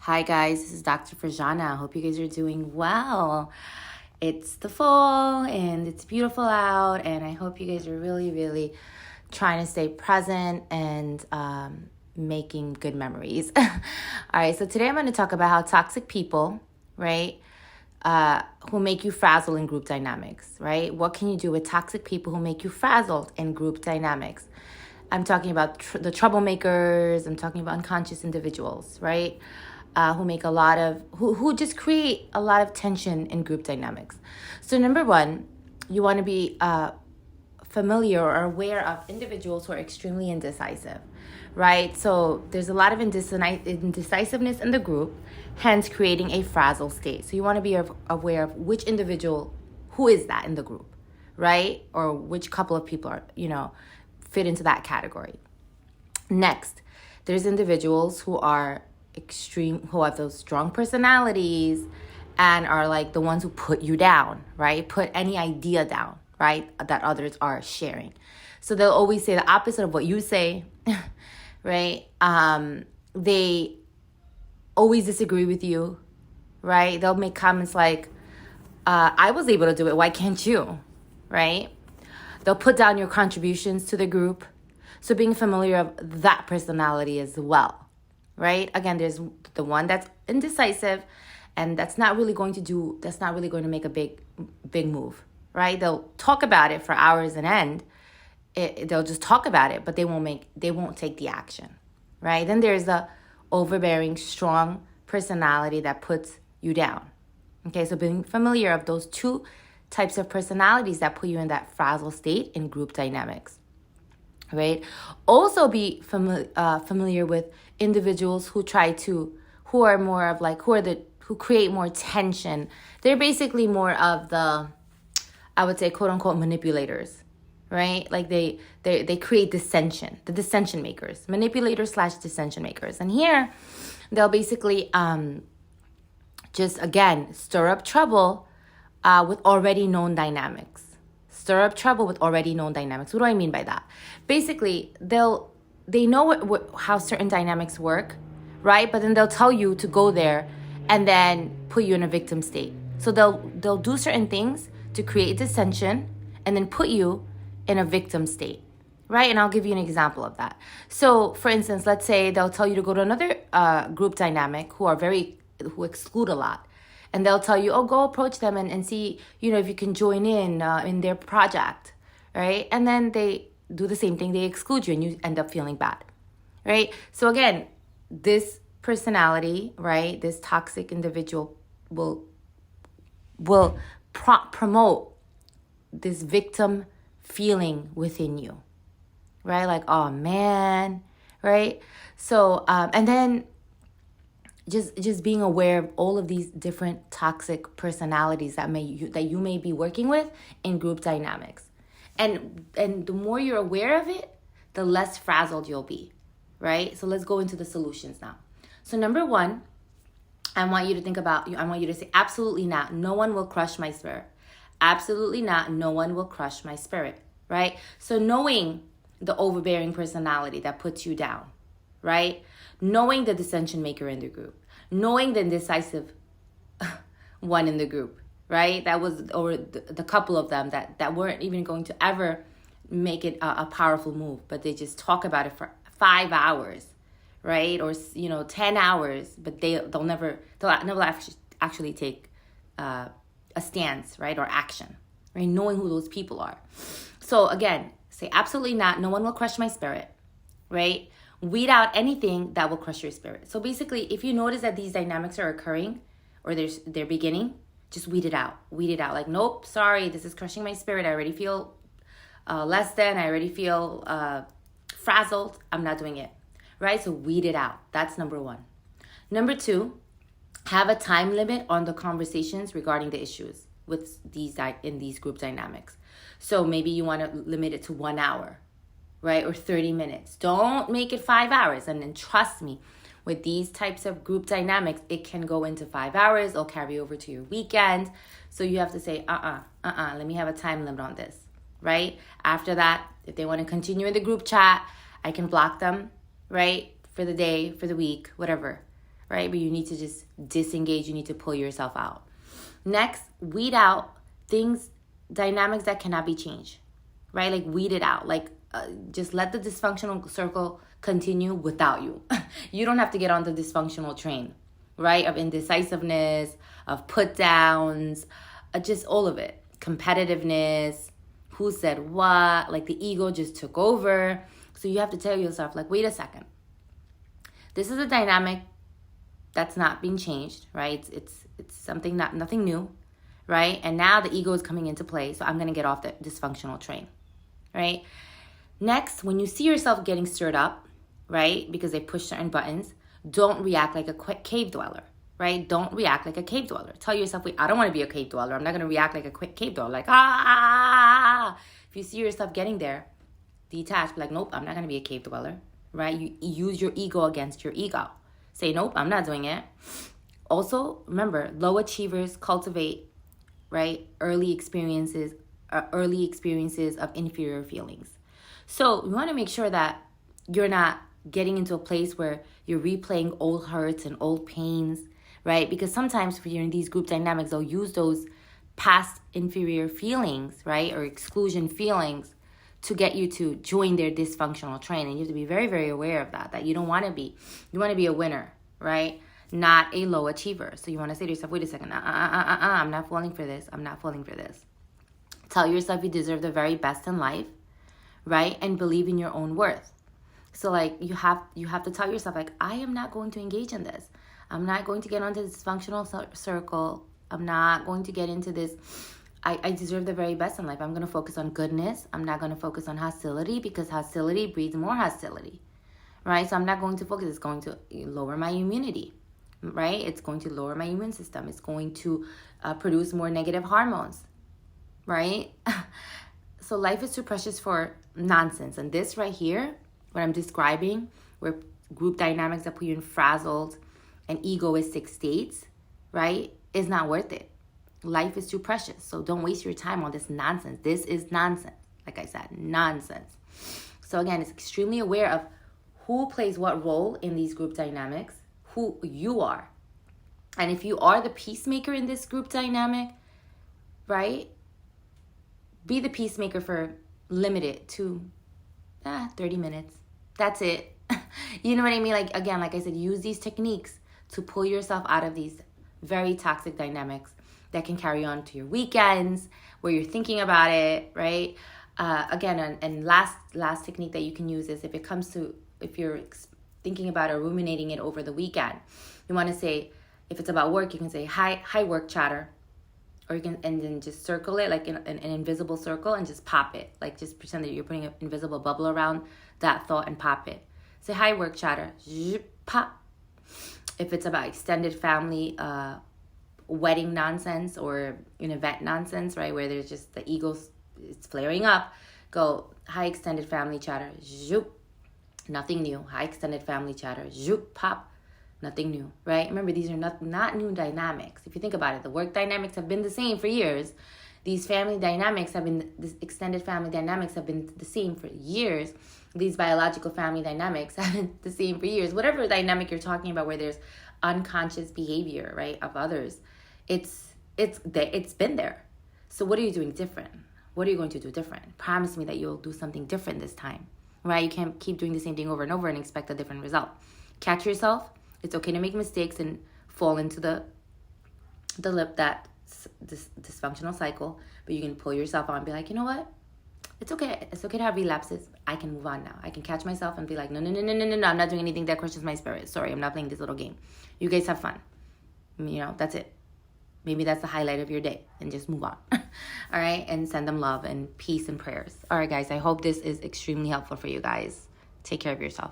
Hi guys, this is Dr. Frajana. I hope you guys are doing well. It's the fall and it's beautiful out, and I hope you guys are really trying to stay present and making good memories. All right, so today I'm going to talk about how toxic people, right, who make you frazzled in group dynamics, right? What can you do with toxic people who make you frazzled in group dynamics? I'm talking about the troublemakers. I'm talking about unconscious individuals, right? Who make a lot of, who just create a lot of tension in group dynamics. So number one, you want to be familiar or aware of individuals who are extremely indecisive, right? So there's a lot of indecisiveness in the group, hence creating a frazzled state. So you want to be aware of which individual, who is that in the group, right? Or which couple of people are, fit into that category. Next, there's individuals who are who have those strong personalities and are like the ones who put you down, right? Put any idea down, right? That others are sharing. So they'll always say the opposite of what you say, right? They always disagree with you, right? They'll make comments like, I was able to do it, why can't you, right? They'll put down your contributions to the group. So being familiar of that personality as well, right? Again, there's the one that's indecisive and that's not really going to make a big move, right? They'll talk about it for hours and end. They'll just talk about it, but they won't take the action, right? Then there's the overbearing, strong personality that puts you down. Okay, so being familiar of those two types of personalities that put you in that frazzled state in group dynamics, right? Also be familiar with individuals who create more tension. They're basically more of the, I would say, quote unquote, manipulators, right? Like they create dissension, the dissension makers, manipulators / dissension makers. And here they'll basically just, again, stir up trouble with already known dynamics. Stir up trouble with already known dynamics. What do I mean by that? Basically, they know how certain dynamics work, right? But then they'll tell you to go there and then put you in a victim state. So they'll do certain things to create dissension and then put you in a victim state, right? And I'll give you an example of that. So, for instance, let's say they'll tell you to go to another group dynamic who who exclude a lot. And they'll tell you, oh, go approach them and see, if you can join in their project, right? And then they do the same thing. They exclude you and you end up feeling bad, right? So again, this personality, right, this toxic individual will promote this victim feeling within you, right? Like, oh, man, right? So, and then just being aware of all of these different toxic personalities that you may be working with in group dynamics. And the more you're aware of it, the less frazzled you'll be, right? So let's go into the solutions now. So number one, I want you to say, absolutely not. No one will crush my spirit. Absolutely not. No one will crush my spirit, right? So knowing the overbearing personality that puts you down, right? Knowing the dissension maker in the group, knowing the indecisive one in the group, right? That was, or the couple of them that weren't even going to ever make it a powerful move, but they just talk about it for 5 hours, right? Or 10 hours, but they'll never actually take a stance, right? Or action, right? Knowing who those people are. So again, say absolutely not. No one will crush my spirit, right? Weed out anything that will crush your spirit. So basically, if you notice that these dynamics are occurring or they're beginning, just weed it out. Weed it out. Like, nope, sorry, this is crushing my spirit. I already feel less than. I already feel frazzled. I'm not doing it, right? So weed it out. That's number one. Number two, have a time limit on the conversations regarding the issues with in these group dynamics. So maybe you want to limit it to 1 hour, right? Or 30 minutes. Don't make it 5 hours. And then trust me, with these types of group dynamics, it can go into 5 hours. It'll carry over to your weekend. So you have to say, let me have a time limit on this, right? After that, if they want to continue in the group chat, I can block them, right? For the day, for the week, whatever, right? But you need to just disengage. You need to pull yourself out. Next, weed out things, dynamics that cannot be changed, right? Like weed it out. Like just let the dysfunctional circle continue without you. You don't have to get on the dysfunctional train, right? Of indecisiveness, of put downs, just all of it. Competitiveness, who said what, like the ego just took over. So you have to tell yourself, like, wait a second. This is a dynamic that's not being changed, right? It's something nothing new, right? And now the ego is coming into play, so I'm going to get off the dysfunctional train, right? Next, when you see yourself getting stirred up, right, because they push certain buttons, don't react like a cave dweller, right? Don't react like a cave dweller. Tell yourself, wait, I don't want to be a cave dweller. I'm not going to react like a cave dweller, like, ah. If you see yourself getting there, detach, be like, nope, I'm not going to be a cave dweller, right? You use your ego against your ego. Say, nope, I'm not doing it. Also, remember, low achievers cultivate, right, early experiences of inferior feelings. So you want to make sure that you're not getting into a place where you're replaying old hurts and old pains, right? Because sometimes if you're in these group dynamics, they'll use those past inferior feelings, right, or exclusion feelings to get you to join their dysfunctional train. And you have to be very, very aware of that you don't want to be. You want to be a winner, right? Not a low achiever. So you want to say to yourself, wait a second, I'm not falling for this. I'm not falling for this. Tell yourself you deserve the very best in life, right? And believe in your own worth. So like you have to tell yourself, like, I am not going to engage in this. I'm not going to get onto this dysfunctional circle. I'm not going to get into this. I deserve the very best in life. I'm going to focus on goodness. I'm not going to focus on hostility, because hostility breeds more hostility, right? So I'm not going to focus. It's going to lower my immunity, right? It's going to lower my immune system. It's going to produce more negative hormones, right? So life is too precious for nonsense. And this right here, what I'm describing, where group dynamics that put you in frazzled and egoistic states, right, is not worth it. Life is too precious. So don't waste your time on this nonsense. This is nonsense. Like I said, nonsense. So again, it's extremely aware of who plays what role in these group dynamics, who you are. And if you are the peacemaker in this group dynamic, right, be the peacemaker for limited to 30 minutes. That's it. You know what I mean? Like, again, like I said, use these techniques to pull yourself out of these very toxic dynamics that can carry on to your weekends where you're thinking about it, right? Again, and last technique that you can use is if you're thinking about or ruminating it over the weekend, you want to say, if it's about work, you can say, hi work chatter. Or you can, and then just circle it like in an invisible circle and just pop it. Like just pretend that you're putting an invisible bubble around that thought and pop it. Say, hi work chatter, pop. If it's about extended family, wedding nonsense or an event nonsense, right, where there's just the ego, it's flaring up, go, hi extended family chatter, zoop, nothing new. Hi extended family chatter, zoop, pop, nothing new, right? Remember, these are not new dynamics. If you think about it, the work dynamics have been the same for years. These family dynamics this extended family dynamics have been the same for years. These biological family dynamics have been the same for years. Whatever dynamic you're talking about where there's unconscious behavior, right, of others, it's been there. So what are you doing different? What are you going to do different? Promise me that you'll do something different this time, right? You can't keep doing the same thing over and over and expect a different result. Catch yourself. It's okay to make mistakes and fall into the dysfunctional cycle, but you can pull yourself on and be like, you know what? It's okay. It's okay to have relapses. I can move on now. I can catch myself and be like, no. I'm not doing anything that crushes my spirit. Sorry, I'm not playing this little game. You guys have fun. You know, that's it. Maybe that's the highlight of your day, and just move on. All right, and send them love and peace and prayers. All right, guys, I hope this is extremely helpful for you guys. Take care of yourself.